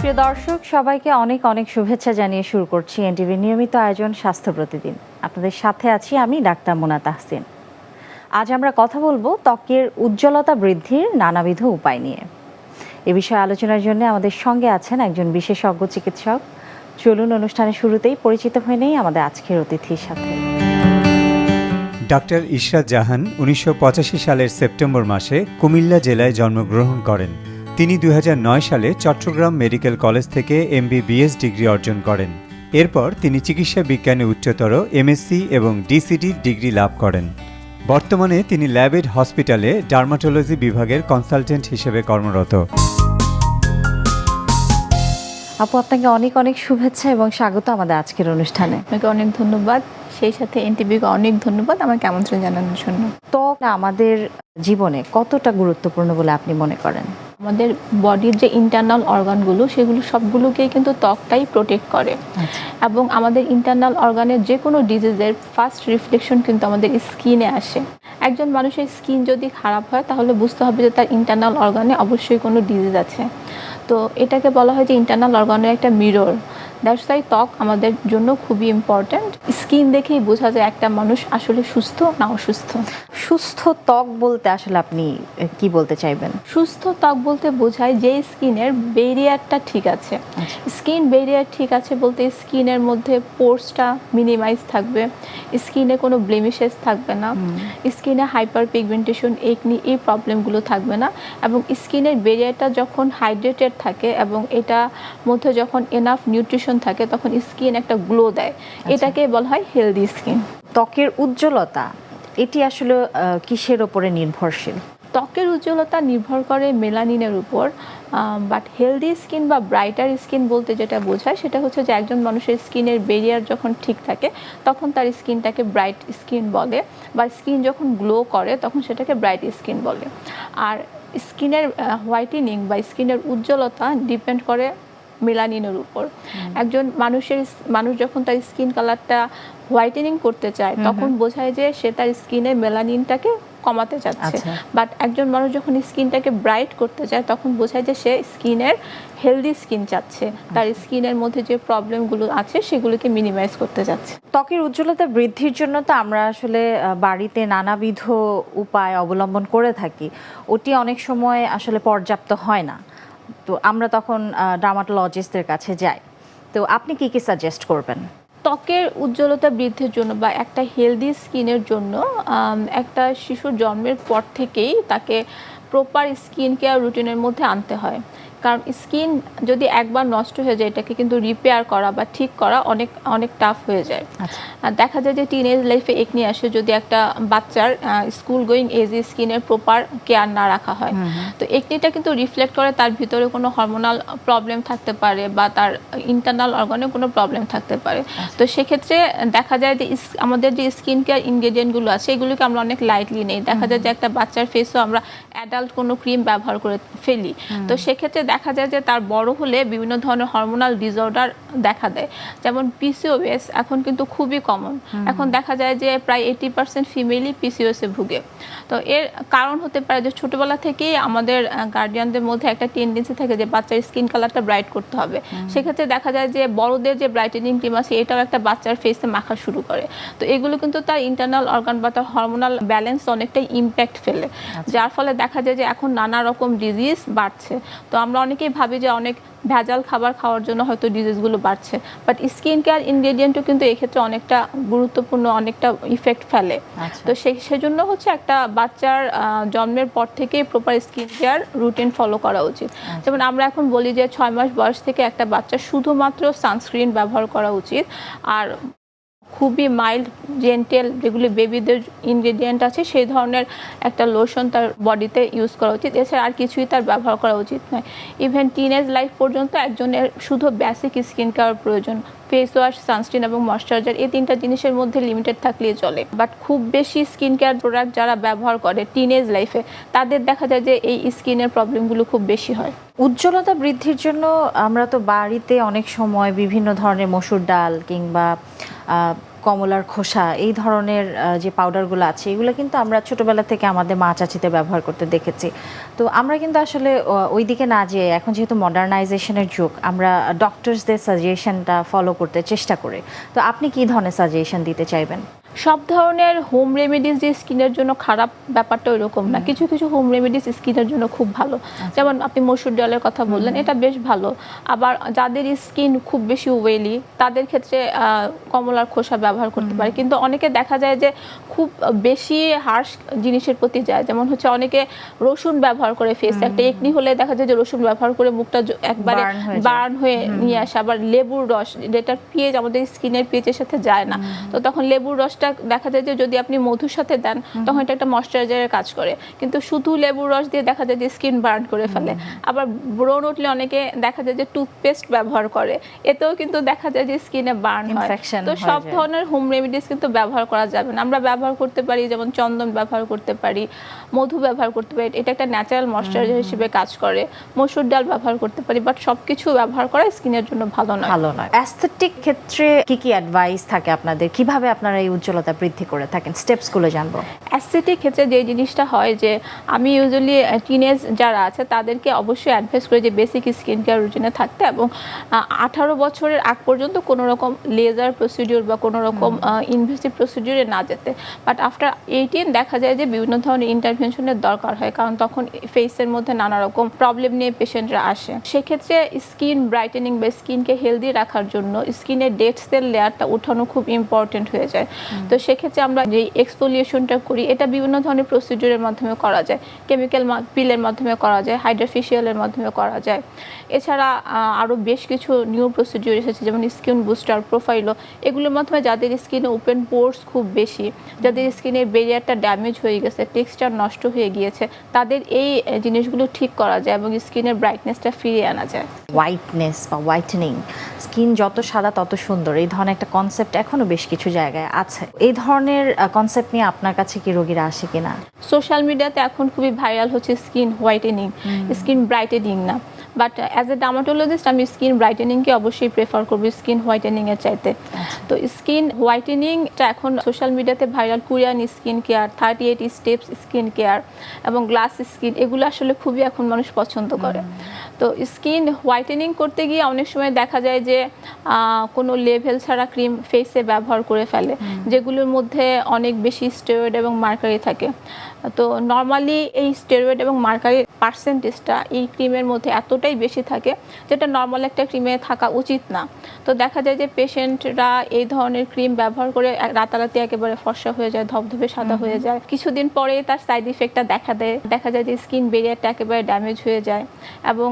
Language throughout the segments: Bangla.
প্রিয় দর্শক, সবাইকে অনেক অনেক শুভেচ্ছা জানিয়ে শুরু করছি এনটিভির নিয়মিত আয়োজন স্বাস্থ্য প্রতিদিন। আপনাদের সাথে আছি আমি ডাক্তার মোনা তাহসিন। আজ আমরা কথা বলবো ত্বকের উজ্জ্বলতা বৃদ্ধির নানাবিধ উপায় নিয়ে। এ বিষয়ে আলোচনার জন্য আমাদের সঙ্গে আছেন একজন বিশেষজ্ঞ চিকিৎসক। চলুন অনুষ্ঠানের শুরুতেই পরিচিত হয়ে নেই আমাদের আজকের অতিথির সাথে। ডাক্তার ইশরাত জাহান 1985 সালের সেপ্টেম্বর মাসে কুমিল্লা জেলায় জন্মগ্রহণ করেন। তিনি 2009 সালে চট্টগ্রাম মেডিকেল কলেজ থেকে MBBS ডিগ্রি অর্জন করেন। এরপর তিনি চিকিৎসা বিজ্ঞানে উচ্চতর MSc এবং DCD ডিগ্রি লাভ করেন। বর্তমানে তিনি ল্যাবেড হসপিটালে ডার্মাটোলজি বিভাগের কনসালটেন্ট হিসেবে কর্মরত। আপু, আপনাকে অনেক অনেক শুভেচ্ছা এবং স্বাগত আমাদের আজকের অনুষ্ঠানে। আপনাকে অনেক ধন্যবাদ, সেই সাথে এনটিভিকে অনেক ধন্যবাদ আমাকে আমন্ত্রণ জানানোর জন্য। ত্বক আমাদের জীবনে কতটা গুরুত্বপূর্ণ বলে আপনি মনে করেন? আমাদের বডির যে ইন্টারনাল অর্গানগুলো সেগুলো সবগুলোকেই কিন্তু ত্বকটাই প্রোটেক্ট করে। এবং আমাদের ইন্টারনাল অর্গানের যে কোনো ডিজিজের ফার্স্ট রিফ্লেকশন কিন্তু আমাদের স্কিনে আসে। একজন মানুষের স্কিন যদি খারাপ হয় তাহলে বুঝতে হবে যে তার ইন্টারনাল অর্গানে অবশ্যই কোনো ডিজিজ আছে। তো এটাকে বলা হয় যে ইন্টারনাল অর্গানের একটা মিরর। দ্যাটস ওয়াই ত্বক আমাদের জন্য খুবই ইম্পর্ট্যান্ট। স্কিন দেখেই বোঝা যায় একটা মানুষ আসলে সুস্থ না অসুস্থ। সুস্থ ত্বক বলতে আসলে আপনি কি বলতে চাইবেন? সুস্থ ত্বক বলতে বোঝায় যে স্কিনের ব্যারিয়ারটা ঠিক আছে। স্কিন ব্যারিয়ার ঠিক আছে বলতে স্কিনের মধ্যে পোরসটা মিনিমাইজ থাকবে, স্কিনে কোনো ব্লেমিশেস থাকবে না, স্কিনে হাইপার পিগমেন্টেশন, একনি এই প্রবলেমগুলো থাকবে না, এবং স্কিনের ব্যারিয়ারটা যখন হাইড্রেটেড থাকে এবং এটা মধ্যে যখন এনাফ নিউট্রিশন থাকে তখন স্কিন একটা গ্লো দেয়। এটাকে বলা হয় হেলদি স্কিন। ত্বকের উজ্জ্বলতা এটি আসলে কিসের ওপরে নির্ভরশীল? ত্বকের উজ্জ্বলতা নির্ভর করে মেলানিনের উপর। বাট হেলদি স্কিন বা ব্রাইটার স্কিন বলতে যেটা বোঝায় সেটা হচ্ছে যে একজন মানুষের স্কিনের ব্যারিয়ার যখন ঠিক থাকে তখন তার স্কিনটাকে ব্রাইট স্কিন বলে, বা স্কিন যখন গ্লো করে তখন সেটাকে ব্রাইট স্কিন বলে। আর স্কিনের হোয়াইটেনিং বা স্কিনের উজ্জ্বলতা ডিপেন্ড করে মেলানিনের উপর। একজন মানুষ যখন তার স্কিন কালারটা হোয়াইটেনিং করতে চায় তখন বোঝায় যে সে তার স্কিনে মেলানিনটাকে কমাতে চাচ্ছে। বাট একজন মানুষ যখন স্কিনটাকে ব্রাইট করতে চায় তখন বোঝায় যে সে স্কিনের হেলদি স্কিন চাচ্ছে, তার স্কিনের মধ্যে যে প্রবলেমগুলো আছে সেগুলোকে মিনিমাইজ করতে চাচ্ছে। ত্বকের উজ্জ্বলতা বৃদ্ধির জন্য তো আমরা আসলে বাড়িতে নানাবিধ উপায় অবলম্বন করে থাকি, ওটি অনেক সময় আসলে পর্যাপ্ত হয় না। তো আমরা তখন ডার্মাটোলজিস্টদের কাছে যাই। তো আপনি কি কি সাজেস্ট করবেন? ত্বকের উজ্জ্বলতা বৃদ্ধির জন্য বা একটা হেলদি স্কিনের জন্য একটা শিশুর জন্মের পর থেকেই তাকে প্রপার স্কিন কেয়ার রুটিনের মধ্যে আনতে হয়। কারণ স্কিন যদি একবার নষ্ট হয়ে যায় এটাকে কিন্তু রিপেয়ার করা বা ঠিক করা অনেক অনেক টাফ হয়ে যায়। আর দেখা যায় যে টিনেজ লাইফে একনি আসে যদি একটা বাচ্চার স্কুল গোয়িং এজে স্কিনের প্রপার কেয়ার না রাখা হয়। তো একনিটা কিন্তু রিফ্লেক্ট করে তার ভিতরে কোনো হরমোনাল প্রবলেম থাকতে পারে বা তার ইন্টারনাল অর্গানে কোনো প্রবলেম থাকতে পারে। তো সেক্ষেত্রে দেখা যায় যে আমাদের যে স্কিন কেয়ার ইনগ্রেডিয়েন্টগুলো আছে এগুলোকে আমরা অনেক লাইটলি নেই। দেখা যায় যে একটা বাচ্চার ফেসও আমরা অ্যাডাল্ট কোনো ক্রিম ব্যবহার করে ফেলি। তো সেক্ষেত্রে দেখা যায় যে তার বড় হলে বিভিন্ন ধরনের হরমোনাল ডিসঅর্ডার দেখা দেয়। যেমন PCOS এখন কিন্তু খুবই কমন। এখন দেখা যায় যে প্রায় 80% ফিমেলই PCOS-এ ভুগে। তো এর কারণ হতে পারে যে ছোটবেলা থেকেই আমাদের গার্ডিয়ানদের মধ্যে একটা টেন্ডেন্সি থাকে যে বাচ্চার স্কিন কালারটা ব্রাইট করতে হবে। সেক্ষেত্রে দেখা যায় যে বড়দের যে ব্রাইটেনিং ক্রিম আছে এটাও একটা বাচ্চার ফেসে মাখা শুরু করে। তো এগুলো কিন্তু তার ইন্টারনাল অর্গান বা তার হরমোনাল ব্যালেন্স অনেকটাই ইম্প্যাক্ট ফেলে, যার ফলে দেখা যায় যে এখন নানা রকম ডিজিজ বাড়ছে। তো আমরা অনেকেই ভাবি যে অনেক ভেজাল খাবার খাওয়ার জন্য হয়তো ডিজিজগুলো বাড়ছে, বাট স্কিন কেয়ার ইনগ্রেডিয়েন্টও কিন্তু এক্ষেত্রে অনেকটা গুরুত্বপূর্ণ, অনেকটা ইফেক্ট ফেলে। তো সেজন্য হচ্ছে একটা বাচ্চার জন্মের পর থেকেই proper skin care routine follow করা উচিত। যেমন আমরা এখন বলি যে 6 মাস বয়স থেকে একটা বাচ্চা শুধুমাত্র সানস্ক্রিন ব্যবহার করা উচিত, আর খুবই মাইল্ড জেন্টেল যেগুলি বেবিদের ইনগ্রেডিয়েন্ট আছে সেই ধরনের একটা লোশন তার বডিতে ইউজ করা উচিত। এছাড়া আর কিছুই তার ব্যবহার করা উচিত নয়। ইভেন টিনেজ লাইফ পর্যন্ত একজনের শুধু বেসিক স্কিন কেয়ার প্রয়োজন। ফেস ওয়াশ, সানস্ক্রিন এবং ময়শ্চারাইজার এই তিনটা জিনিসের মধ্যে লিমিটেড থাকলেই চলে। বাট খুব বেশি স্কিন কেয়ার প্রোডাক্ট যারা ব্যবহার করে টিনেজ লাইফে তাদের দেখা যায় যে এই স্কিনের প্রবলেমগুলো খুব বেশি হয়। উজ্জ্বলতা বৃদ্ধির জন্য আমরা তো বাড়িতে অনেক সময় বিভিন্ন ধরনের মসুর ডাল কিংবা কমলার খোসা এই ধরনের যে পাউডারগুলো আছে এগুলো কিন্তু আমরা ছোটবেলা থেকে আমাদের মা চাচিতে ব্যবহার করতে দেখেছি। তো আমরা কিন্তু আসলে ওই দিকে না যেয়ে এখন যেহেতু মডার্নাইজেশনের যুগ আমরা ডক্টরসদের সাজেশনটা ফলো করতে চেষ্টা করি। তো আপনি কি ধরনের সাজেশন দিতে চাইবেন? সব ধরনের হোম রেমেডিস যে স্কিনের জন্য খারাপ ব্যাপারটা ওইরকম না, কিছু কিছু হোম রেমেডিস স্কিনের জন্য খুব ভালো। যেমন আপনি মসুর ডালের কথা বললেন, এটা বেশ ভালো। আবার যাদের স্কিন খুব বেশি ওয়েলি তাদের ক্ষেত্রে কমলার খোসা ব্যবহার করতে পারে। কিন্তু অনেকে দেখা যায় যে খুব বেশি হার্শ জিনিসের প্রতি যায়, যেমন হচ্ছে অনেকে রসুন ব্যবহার করে ফেসে একটা একনি হলে দেখা যায় যে রসুন ব্যবহার করে মুখটা একবারে বার্ন হয়ে নিয়ে আসে। আবার লেবুর রস, যেটা পিএইচ আমাদের স্কিনের পিএইচের সাথে যায় না, তো তখন লেবুর রস দেখা যায় যে যদি আপনি মধুর সাথে দেন তখন এটা একটা ময়শ্চারাইজারের কাজ করে। কিন্তু শুধু লেবুর রস দিয়ে দেখা যায় যে স্কিন বার্ন করে ফেলে। আবার ব্রণ উঠলে অনেকে দেখা যায় যে টুথপেস্ট ব্যবহার করে, এতেও কিন্তু দেখা যায় যে স্কিনে বার্ন হয়। তো সব ধরনের হোম রেমেডিস কিন্তু ব্যবহার করা যাবে না। আমরা ব্যবহার করতে পারি যেমন চন্দন ব্যবহার করতে পারি, মধু ব্যবহার করতে পারি, এটা একটা ন্যাচারাল ময়শ্চারাইজার হিসেবে কাজ করে। মসুর ডাল ব্যবহার করতে পারি, বাট সবকিছু ব্যবহার করা স্কিনের জন্য ভালো নয়। অ্যাস্থেটিক ক্ষেত্রে কি কি অ্যাডভাইস থাকে আপনাদের, কিভাবে আপনারা এই উজ্জ্বলতা বৃদ্ধি করে থাকেন, স্টেপসগুলো জানবো। অ্যাস্থেটিক ক্ষেত্রে যে জিনিসটা হয় যে আমি ইউজুয়ালি টিনেজ যারা আছে তাদেরকে অবশ্যই অ্যাডভাইস করি যে বেসিক স্কিন কেয়ার রুটিনে থাকতে, এবং 18 বছরের আগ পর্যন্ত কোনো রকম লেজার প্রসিডিউর বা কোনো রকম ইনভেসিভ প্রসিডিউরে না যেতে। বাট আফটার 18 দেখা যায় যে বিভিন্ন ধরনের ইন্টারভেনশনের দরকার হয়, কারণ তখন ফেসের মধ্যে নানা রকম প্রবলেম নিয়ে পেশেন্টরা আসে। সেক্ষেত্রে স্কিন ব্রাইটেনিং বা স্কিনকে হেলদি রাখার জন্য স্কিনের ডেড সেল লেয়ারটা উঠানো খুব ইম্পর্টেন্ট হয়ে যায়। তো সেক্ষেত্রে আমরা যে এক্সফোলিয়েশনটা করি এটা বিভিন্ন ধরনের প্রসিডিউরের মাধ্যমে করা যায়, কেমিক্যাল পিলের মাধ্যমে করা যায়, হাইড্রোফেশিয়ালের মাধ্যমে করা যায়। এছাড়া আরও বেশ কিছু নিউ প্রসিডিউর এসেছে যেমন স্কিন বুস্টার, প্রোফাইলও। এগুলোর মাধ্যমে যাদের স্কিনে ওপেন পোর্স খুব বেশি, যাদের স্কিনের ব্যারিয়ারটা ড্যামেজ হয়ে গেছে, টেক্সচার নষ্ট হয়ে গিয়েছে, তাদের এই জিনিসগুলো ঠিক করা যায় এবং স্কিনের ব্রাইটনেসটা ফিরিয়ে আনা যায়। হোয়াইটনেস বা হোয়াইটেনিং, স্কিন যত সাদা তত সুন্দর, এই ধরনের একটা কনসেপ্ট এখনো বেশ কিছু জায়গায় আছে। এই ধরনের কনসেপ্ট নিয়ে আপনার কাছে কি রোগীরা আসে কিনা? সোশ্যাল মিডিয়াতে এখন খুবই ভাইরাল হচ্ছে স্কিন হোয়াইটেনিং, স্কিন ব্রাইটেনিং না। বাট অ্যাজ এ ডার্মাটোলজিস্ট আমি স্কিন ব্রাইটেনিংকে অবশ্যই প্রেফার করবো স্কিন হোয়াইটেনিংয়ের চাইতে। তো স্কিন হোয়াইটেনিংটা এখন সোশ্যাল মিডিয়াতে viral, Korean skin care, 38 steps skin care এবং গ্লাস স্কিন, এগুলো আসলে খুবই এখন মানুষ পছন্দ করে। তো স্কিন হোয়াইটেনিং করতে গিয়ে অনেক সময় দেখা যায় যে কোনো লেভেল ছাড়া ক্রিম ফেসে ব্যবহার করে ফেলে, যেগুলোর মধ্যে অনেক বেশি স্টেরয়েড এবং মার্কারি থাকে। তো নর্মালি এই স্টেরয়েড এবং মার্কারির পার্সেন্টেজটা এই ক্রিমের মধ্যে এতটাই বেশি থাকে যেটা নর্মাল একটা ক্রিমে থাকা উচিত না। তো দেখা যায় যে পেশেন্টরা এই ধরনের ক্রিম ব্যবহার করে রাতারাতি একেবারে ফর্সা হয়ে যায়, ধবধবে সাদা হয়ে যায়। কিছুদিন পরে তার সাইড ইফেক্টটা দেখা যায় যে স্কিন ব্যারিয়ারটা একেবারে ড্যামেজ হয়ে যায়, এবং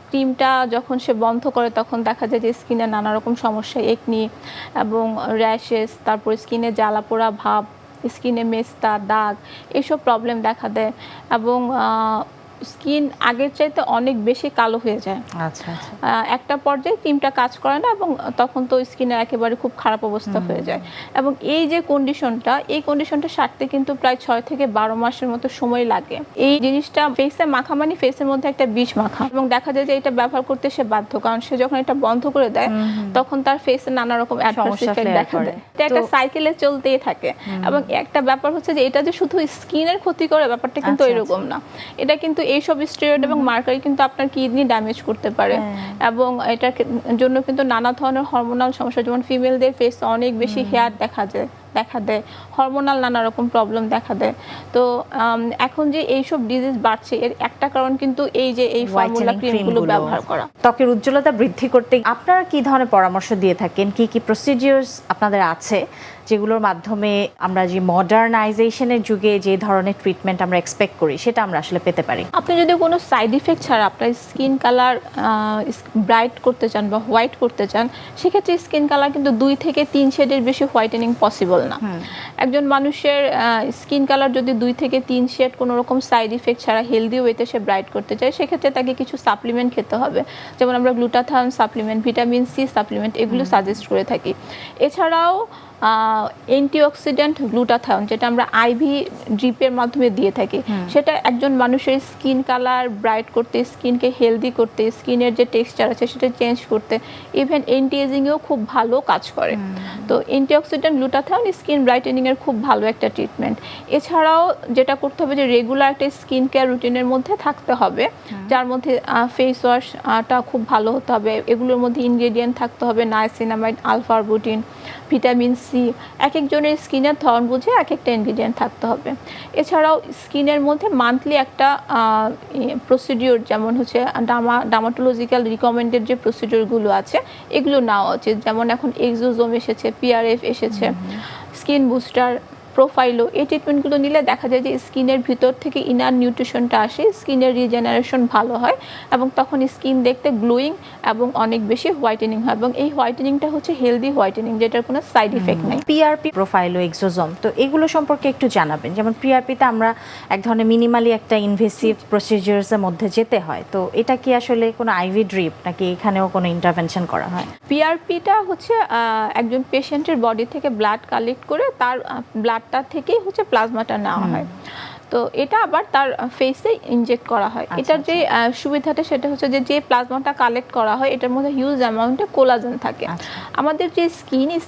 ক্রিমটা যখন সে বন্ধ করে তখন দেখা যায় যে স্কিনে নানা রকম সমস্যা, একনি এবং র্যাশেস, তারপর স্কিনে জ্বালা পোড়া ভাব, স্কিনে মেস্তা, দাগ, এইসব প্রবলেম দেখা দেয় এবং স্কিন আগের চাইতে অনেক বেশি কালো হয়ে যায়। একটা পর্যায়ে ক্রিমটা কাজ করে না এবং তখন তো স্কিনের একেবারে খুব খারাপ অবস্থা হয়ে যায়। এবং এই যে কন্ডিশনটা সারতে কিন্তু প্রায় 6 থেকে 12 মাসের মতো সময় লাগে। এই জিনিসটা ফেসে মাখা মানে ফেসের মধ্যে একটা বিষ মাখা, এবং দেখা যায় যে এটা ব্যবহার করতে সে বাধ্য, কারণ সে যখন এটা বন্ধ করে দেয় তখন তার ফেসে নানা রকম অ্যাডভার্স ইফেক্ট দেখা দেয়। এটা একটা সাইকেলে চলতেই থাকে। এবং একটা ব্যাপার হচ্ছে যে এটা যে শুধু স্কিনের ক্ষতি করে ব্যাপারটা কিন্তু এরকম না, এটা কিন্তু এইসব স্টেরয়েড এবং মার্কারি কিন্তু আপনার কিডনি ড্যামেজ করতে পারে, এবং এটার জন্য কিন্তু নানা ধরনের হরমোনাল সমস্যা, যেমন ফিমেলদের ফেস অনেক বেশি হেয়ার দেখা দেয়, হরমোনাল নানা রকম প্রবলেম দেখা দেয়। তো এখন যে এইসব ডিজিজ বাড়ছে এর একটা কারণ কিন্তু এই যে এই ফর্মুলা ক্রিমগুলো ব্যবহার করা। ত্বকের উজ্জ্বলতা বৃদ্ধি করতে আপনারা কি ধরনের পরামর্শ দিয়ে থাকেন, কি কি প্রসিডিউরস আপনাদের আছে যেগুলোর মাধ্যমে আমরা যে মডার্নাইজেশনের যুগে যে ধরনের ট্রিটমেন্ট আমরা এক্সপেক্ট করি সেটা আমরা আসলে পেতে পারি? আপনি যদি কোনো সাইড ইফেক্ট ছাড়া আপনার স্কিন কালার ব্রাইট করতে চান বা হোয়াইট করতে চান, সেক্ষেত্রে স্কিন কালার কিন্তু 2 থেকে 3 শেডের বেশি হোয়াইটেনিং পসিবল না। একজন মানুষের স্কিন কালার যদি 2 থেকে 3 শেড কোনো রকম সাইড ইফেক্ট ছাড়া হেলদি ওয়েতে সে ব্রাইট করতে চায়, সেক্ষেত্রে তাকে কিছু সাপ্লিমেন্ট খেতে হবে, যেমন আমরা glutathione supplement, vitamin C supplement, এগুলো সাজেস্ট করে থাকি। এছাড়াও অ্যান্টিঅক্সিডেন্ট গ্লুটাথায়ন, যেটা আমরা আইভি ড্রিপের মাধ্যমে দিয়ে থাকি, সেটা একজন মানুষের স্কিন কালার ব্রাইট করতে, স্কিনকে হেলদি করতে, স্কিনের যে টেক্সচার আছে সেটা চেঞ্জ করতে, ইভেন অ্যান্টি এজিংয়েও খুব ভালো কাজ করে। তো অ্যান্টিঅক্সিডেন্ট গ্লুটাথায়ন স্কিন ব্রাইটেনিংয়ের খুব ভালো একটা ট্রিটমেন্ট। এছাড়াও যেটা করতে হবে যে রেগুলার একটা স্কিন কেয়ার রুটিনের মধ্যে থাকতে হবে, যার মধ্যে ফেস ওয়াশটা খুব ভালো হতে হবে। এগুলোর মধ্যে ইনগ্রেডিয়েন্ট থাকতে হবে niacinamide, alpha arbutin, vitamin C. এক একজনের স্কিনের ধরন বুঝে এক একটা ইনগ্রেডিয়েন্ট থাকতে হবে। এছাড়াও স্কিনের মধ্যে মান্থলি একটা প্রসিডিওর, যেমন হচ্ছে ডার্মাটোলজিক্যাল রিকমেন্ডেড যে প্রসিডিওরগুলো আছে এগুলো নেওয়া উচিত। যেমন এখন এক্সোজোম এসেছে, পিআরএফ এসেছে, স্কিন বুস্টার, প্রোফাইলও। এই ট্রিটমেন্টগুলো নিলে দেখা যায় যে স্কিনের ভিতর থেকে ইনার নিউট্রিশনটা আসে, স্কিনের রিজেনারেশন ভালো হয় এবং তখন স্কিন দেখতে গ্লোয়িং এবং অনেক বেশি হোয়াইটেনিং হয়, এবং এই হোয়াইটেনিংটা হচ্ছে হেলদি হোয়াইটেনিং, যেটার কোনো সাইড ইফেক্ট নাই। পিআরপি, প্রোফাইল ও এক্সোজোম, তো এগুলো সম্পর্কে একটু জানাবেন। যেমন পিআরপিতে আমরা এক ধরনের মিনিমালি একটা ইনভেসিভ প্রসিডিউরসের মধ্যে যেতে হয়, তো এটা কি আসলে কোনো আইভি ড্রিপ নাকি এখানেও কোনো ইন্টারভেনশন করা হয়? পিআরপিটা হচ্ছে একজন পেশেন্টের বডি থেকে ব্লাড কালেক্ট করে তার ব্লাডটা থেকেই হচ্ছে প্লাজমাটা নেওয়া হয়। তো এটা আবার তার ফেসে ইনজেক্ট করা হয়। এটার যে সুবিধাটা সেটা হচ্ছে যে প্লাজমাটা কালেক্ট করা হয় এটার মধ্যে হিউজ অ্যামাউন্টে কোলাজেন থাকে। আমাদের যে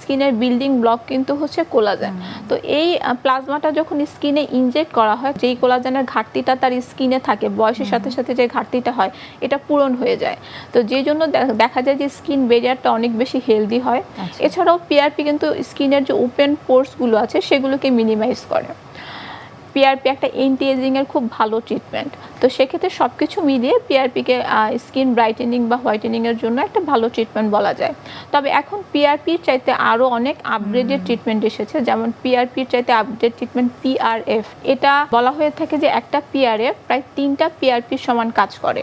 স্কিনের বিল্ডিং ব্লক কিন্তু হচ্ছে কোলাজেন। তো এই প্লাজমাটা যখন স্কিনে ইনজেক্ট করা হয়, যেই কোলাজেনের ঘাটতিটা তার স্কিনে থাকে, বয়সের সাথে সাথে যে ঘাটতিটা হয় এটা পূরণ হয়ে যায়। তো যেই জন্য দেখা যায় যে স্কিন ব্যারিয়ারটা অনেক বেশি হেলদি হয়। এছাড়াও পিআরপি কিন্তু স্কিনের যে ওপেন পোর্সগুলো আছে সেগুলোকে মিনিমাইজ করে। পিআরপি একটা অ্যান্টি এজিংয়ের খুব ভালো ট্রিটমেন্ট। তো সেক্ষেত্রে সব কিছু মিলিয়ে পিআরপিকে স্কিন ব্রাইটেনিং বা হোয়াইটেনিংয়ের জন্য একটা ভালো ট্রিটমেন্ট বলা যায়। তবে এখন পিআরপির চাইতে আরও অনেক আপগ্রেডেড ট্রিটমেন্ট এসেছে, যেমন পিআরপির চাইতে আপগ্রেড ট্রিটমেন্ট পিআরএফ। এটা বলা হয়ে থাকে যে একটা পিআরএফ প্রায় 3টা পিআরপির সমান কাজ করে,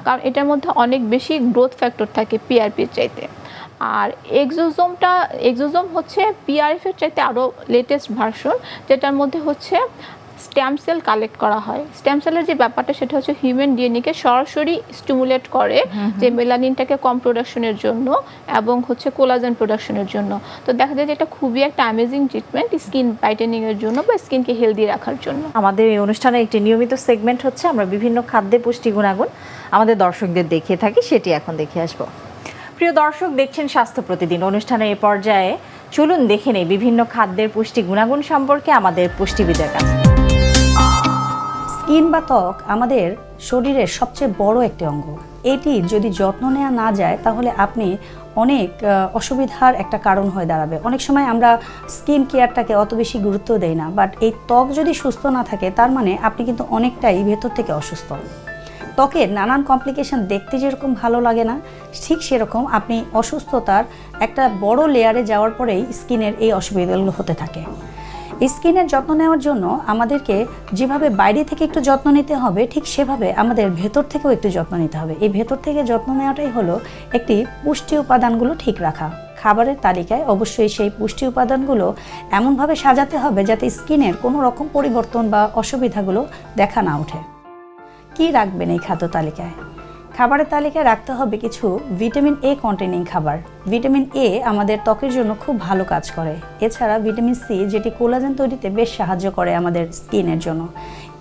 কারণ এটার মধ্যে অনেক বেশি গ্রোথ ফ্যাক্টর থাকে পিআরপির চাইতে। আর এক্সোজোম হচ্ছে পিআরএফ এর চাইতে আরও লেটেস্ট ভার্সন, যেটার মধ্যে হচ্ছে স্টেম সেল কালেক্ট করা হয়। স্টেম সেলের যে ব্যাপারটা সেটা হচ্ছে হিউম্যান ডিএনএকে সরাসরি স্টিমুলেট করে যে মেলানিনটাকে কম প্রোডাকশনের জন্য এবং হচ্ছে কোলাজেন প্রোডাকশনের জন্য। তো দেখা যায় যে এটা খুবই একটা অ্যামেজিং ট্রিটমেন্ট স্কিন ব্রাইটেনিং এর জন্য বা স্কিনকে হেলদি রাখার জন্য। আমাদের এই অনুষ্ঠানে একটি নিয়মিত সেগমেন্ট হচ্ছে আমরা বিভিন্ন খাদ্যে পুষ্টি গুণাগুণ আমাদের দর্শকদের দেখিয়ে থাকি, সেটি এখন দেখে আসবো। প্রিয় দর্শক, দেখছেন স্বাস্থ্য প্রতিদিন। অনুষ্ঠানের এই পর্যায়ে চলুন দেখে নেই বিভিন্ন খাদ্যের পুষ্টি গুণাগুণ সম্পর্কে আমাদের পুষ্টিবিদের কাছে। স্কিন বা ত্বক আমাদের শরীরের সবচেয়ে বড় একটি অঙ্গ। এটি যদি যত্ন নেওয়া না যায় তাহলে আপনি অনেক অসুবিধার একটা কারণ হয়ে দাঁড়াবে। অনেক সময় আমরা স্কিন কেয়ারটাকে অত বেশি গুরুত্ব দেই না, বাট এই ত্বক যদি সুস্থ না থাকে তার মানে আপনি কিন্তু অনেকটাই ভেতর থেকে অসুস্থ। ত্বকের নানান কমপ্লিকেশন দেখতে যেরকম ভালো লাগে না, ঠিক সেরকম আপনি অসুস্থতার একটা বড় লেয়ারে যাওয়ার পরেই স্কিনের এই অসুবিধাগুলো হতে থাকে। স্কিনের যত্ন নেওয়ার জন্য আমাদেরকে যেভাবে বাইরে থেকে একটু যত্ন নিতে হবে, ঠিক সেভাবে আমাদের ভেতর থেকেও একটু যত্ন নিতে হবে। এই ভেতর থেকে যত্ন নেওয়াটাই হলো একটি পুষ্টি উপাদানগুলো ঠিক রাখা। খাবারের তালিকায় অবশ্যই সেই পুষ্টি উপাদানগুলো এমনভাবে সাজাতে হবে যাতে স্কিনের কোনো রকম পরিবর্তন বা অসুবিধাগুলো দেখা না ওঠে। কি রাখবেন এই খাদ্য তালিকায়? খাবারের তালিকায় রাখতে হবে কিছু ভিটামিন এ কন্টেনিং খাবার। ভিটামিন এ আমাদের ত্বকের জন্য খুব ভালো কাজ করে। এছাড়া ভিটামিন সি, যেটি কোলাজেন তৈরিতে বেশ সাহায্য করে আমাদের স্কিনের জন্য।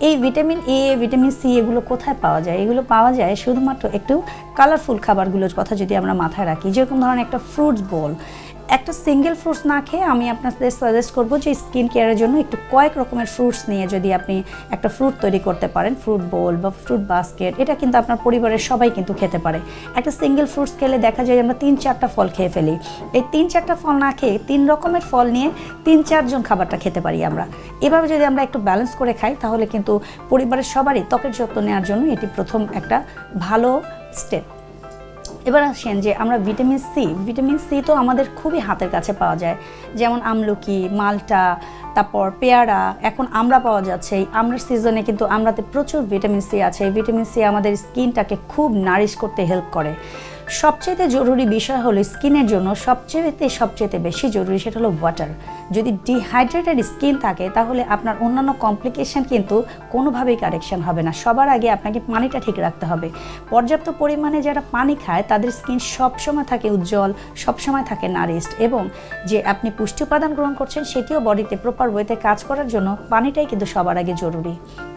এই ভিটামিন এ, ভিটামিন সি এগুলো কোথায় পাওয়া যায়? এগুলো পাওয়া যায় শুধুমাত্র একটু কালারফুল খাবারগুলোর কথা যদি আমরা মাথায় রাখি, যেরকম ধরনের একটা ফ্রুটস বোল। একটা সিঙ্গেল ফ্রুটস না খেয়ে আমি আপনাদের সাজেস্ট করবো যে স্কিন কেয়ারের জন্য একটু কয়েক রকমের ফ্রুটস নিয়ে যদি আপনি একটা ফ্রুট তৈরি করতে পারেন, ফ্রুট বোল বা ফ্রুট বাস্কেট, এটা কিন্তু আপনার পরিবারের সবাই কিন্তু খেতে পারে। একটা সিঙ্গেল ফ্রুটস খেলে দেখা যায় আমরা 3-4টা ফল খেয়ে ফেলি। এই 3-4টা ফল না খেয়ে 3 রকমের ফল নিয়ে 3-4 জন খাবারটা খেতে পারি আমরা। এভাবে যদি আমরা একটু ব্যালেন্স করে খাই তাহলে কিন্তু পরিবারের সবারই ত্বকের যত্ন নেওয়ার জন্য এটি প্রথম একটা ভালো স্টেপ। এবার আসেন যে আমরা ভিটামিন সি তো আমাদের খুবই হাতের কাছে পাওয়া যায়, যেমন আমলকি, মালটা, তারপর পেয়ারা, এখন আমরা পাওয়া যাচ্ছে। এই আমরার সিজনে কিন্তু আমরাতে প্রচুর ভিটামিন সি আছে। এই ভিটামিন সি আমাদের স্কিনটাকে খুব নারিশ করতে হেল্প করে। সবচেয়ে জরুরি বিষয় হলো স্কিনের জন্য সবচেয়ে বেশি জরুরি সেটা হলো ওয়াটার। যদি ডিহাইড্রেটেড স্কিন থাকে তাহলে আপনার অন্যান্য কমপ্লিকেশন কিন্তু কোনোভাবেই কারেকশন হবে না। সবার আগে আপনাকে পানিটা ঠিক রাখতে হবে। পর্যাপ্ত পরিমাণে যারা পানি খায় তাদের স্কিন সবসময় থাকে উজ্জ্বল, সবসময় থাকে নারিশড, এবং যে আপনি পুষ্টি উপাদান গ্রহণ করছেন সেটিও বডিতে প্রপার ওয়েতে কাজ করার জন্য পানিটাই কিন্তু সবার আগে জরুরি।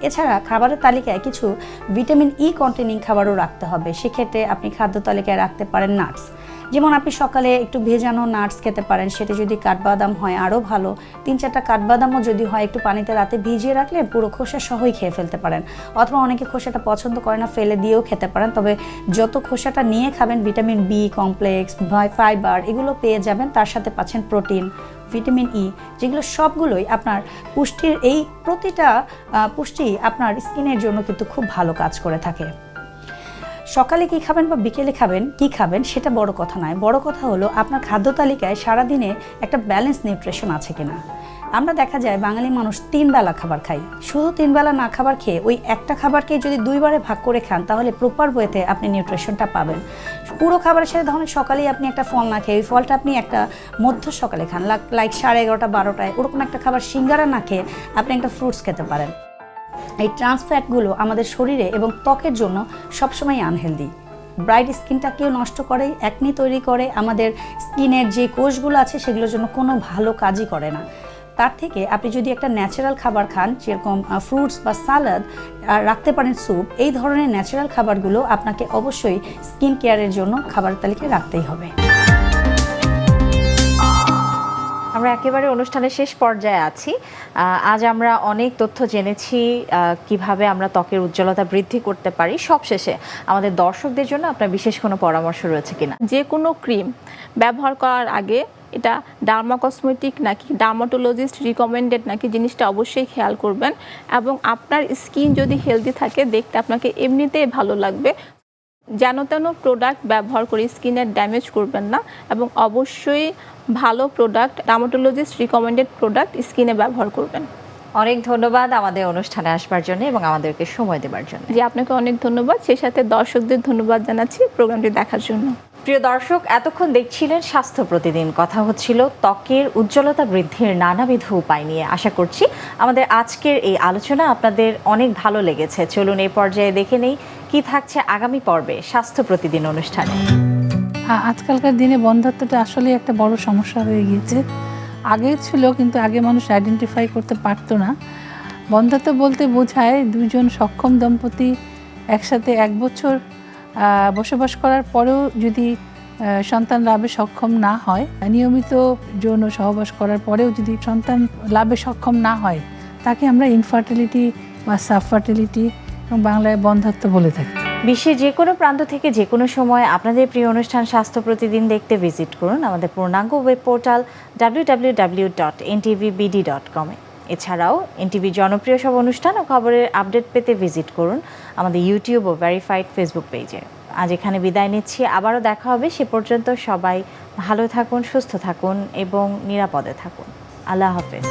এছাড়া খাবারের তালিকায় কিছু ভিটামিন ই কন্টেনিং খাবারও রাখতে হবে। সেক্ষেত্রে আপনি খাদ্য তালিকায় রাখতে পারেন নাটস, যেমন আপনি সকালে একটু ভেজানো নাটস খেতে পারেন, সেটা যদি কাঠবাদাম হয় আরও ভালো। 3-4টা কাঠবাদামও যদি হয় একটু পানিতে রাতে ভিজিয়ে রাখলে পুরো খোসা সহই খেয়ে ফেলতে পারেন, অথবা অনেকে খোসাটা পছন্দ করে না, ফেলে দিয়েও খেতে পারেন। তবে যত খোসাটা নিয়ে খাবেন ভিটামিন বি কমপ্লেক্স, ফাইবার এগুলো পেয়ে যাবেন, তার সাথে পাচ্ছেন প্রোটিন, ভিটামিন ই, যেগুলো সবগুলোই আপনার পুষ্টির এই প্রতিটা পুষ্টি আপনার স্কিনের জন্য কিন্তু খুব ভালো কাজ করে থাকে। সকালে কি খাবেন বা বিকেলে খাবেন কি খাবেন সেটা বড় কথা নয়, বড় কথা হলো আপনার খাদ্য তালিকায় সারাদিনে একটা ব্যালেন্স নিউট্রিশন আছে কিনা। আমরা দেখা যায় বাঙালি মানুষ 3 বেলা খাবার খাই, শুধু 3 বেলা না খাবার খেয়ে ওই একটা খাবারকে যদি 2 বারে ভাগ করে খান তাহলে প্রপার ওয়েতে আপনি নিউট্রিশনটা পাবেন। পুরো খাবারের সাথে ধরুন সকালেই আপনি একটা ফল না খেয়ে ওই ফলটা আপনি একটা মধ্য সকালে খান, লাইক 11:30 12টায়, ওরকম একটা খাবার সিঙ্গারা না খেয়ে আপনি একটা ফ্রুটস খেতে পারেন। এই ট্রান্সফ্যাটগুলো আমাদের শরীরে এবং ত্বকের জন্য সবসময় আনহেলদি। ব্রাইট স্কিনটাকেও নষ্ট করে, অ্যাকনি তৈরি করে, আমাদের স্কিনের যে কোষগুলো আছে সেগুলোর জন্য কোনো ভালো কাজই করে না। তার থেকে আপনি যদি একটা ন্যাচারাল খাবার খান, যেরকম ফ্রুটস বা সালাদ, রাখতে পারেন স্যুপ, এই ধরনের ন্যাচারাল খাবারগুলো আপনাকে অবশ্যই স্কিন কেয়ারের জন্য খাবার তালিকায় রাখতেই হবে। আমরা একেবারে অনুষ্ঠানের শেষ পর্যায়ে আছি। আজ আমরা অনেক তথ্য জেনেছি কিভাবে আমরা ত্বকের উজ্জ্বলতা বৃদ্ধি করতে পারি। সবশেষে আমাদের দর্শকদের জন্য আপনার বিশেষ কোনো পরামর্শ রয়েছে কিনা? যে কোনো ক্রিম ব্যবহার করার আগে এটা ডার্মা কসমেটিক নাকি ডার্মাটোলজিস্ট রিকমেন্ডেড নাকি জিনিসটা অবশ্যই খেয়াল করবেন, এবং আপনার স্কিন যদি হেলদি থাকে দেখতে আপনাকে এমনিতেই ভালো লাগবে। যেন তেন প্রোডাক্ট ব্যবহার করে স্কিনের ড্যামেজ করবেন না, এবং অবশ্যই ভালো প্রোডাক্ট, ডার্মাটোলজিস্ট রিকমেন্ডেড প্রোডাক্ট স্কিনে ব্যবহার করবেন। অনেক ধন্যবাদ আমাদের অনুষ্ঠানে আসবার জন্য এবং আমাদেরকে সময় দেওয়ার জন্য। জি, আপনাকে অনেক ধন্যবাদ। সেই সাথে দর্শকদের ধন্যবাদ জানাচ্ছি প্রোগ্রামটি দেখার জন্য। প্রিয় দর্শক, এতক্ষণ দেখছিলেন স্বাস্থ্য প্রতিদিন। কথা হচ্ছিল ত্বকের উজ্জ্বলতা বৃদ্ধির নানাবিধ উপায় নিয়ে। আশা করছি আমাদের আজকের এই আলোচনা আপনাদের অনেক ভালো লেগেছে। চলুন এই পর্যায়ে দেখে নেই কি থাকছে আগামী পর্বে স্বাস্থ্য প্রতিদিন অনুষ্ঠানে। আজকালকার দিনে বন্ধ্যাত্বটা আসলে একটা বড় সমস্যা হয়ে গিয়েছে। আগে ছিল, কিন্তু আগে মানুষ আইডেন্টিফাই করতে পারতো না। বন্ধ্যাত্ব বলতে বোঝায় দুজন সক্ষম দম্পতি একসাথে 1 বছর বসবাস করার পরেও যদি সন্তান লাভে সক্ষম না হয়, নিয়মিত যৌন সহবাস করার পরেও যদি সন্তান লাভে সক্ষম না হয়, তাকে আমরা ইনফার্টিলিটি বা সাবফার্টিলিটি এবং বাংলায় বন্ধ্যাত্ব বলে থাকি। বিশ্বের যে কোনো প্রান্ত থেকে যে কোনো সময় আপনাদের প্রিয় অনুষ্ঠান স্বাস্থ্য প্রতিদিন দেখতে ভিজিট করুন আমাদের পূর্ণাঙ্গ ওয়েব পোর্টাল www.ntvbd.com। এছাড়াও এনটিভি জনপ্রিয় সব অনুষ্ঠান ও খবরের আপডেট পেতে ভিজিট করুন আমাদের ইউটিউব ও ভেরিফাইড ফেসবুক পেজে। আজ এখানে বিদায় নিচ্ছি, আবারও দেখা হবে। সে পর্যন্ত সবাই ভালো থাকুন, সুস্থ থাকুন এবং নিরাপদে থাকুন। আল্লাহ হাফেজ।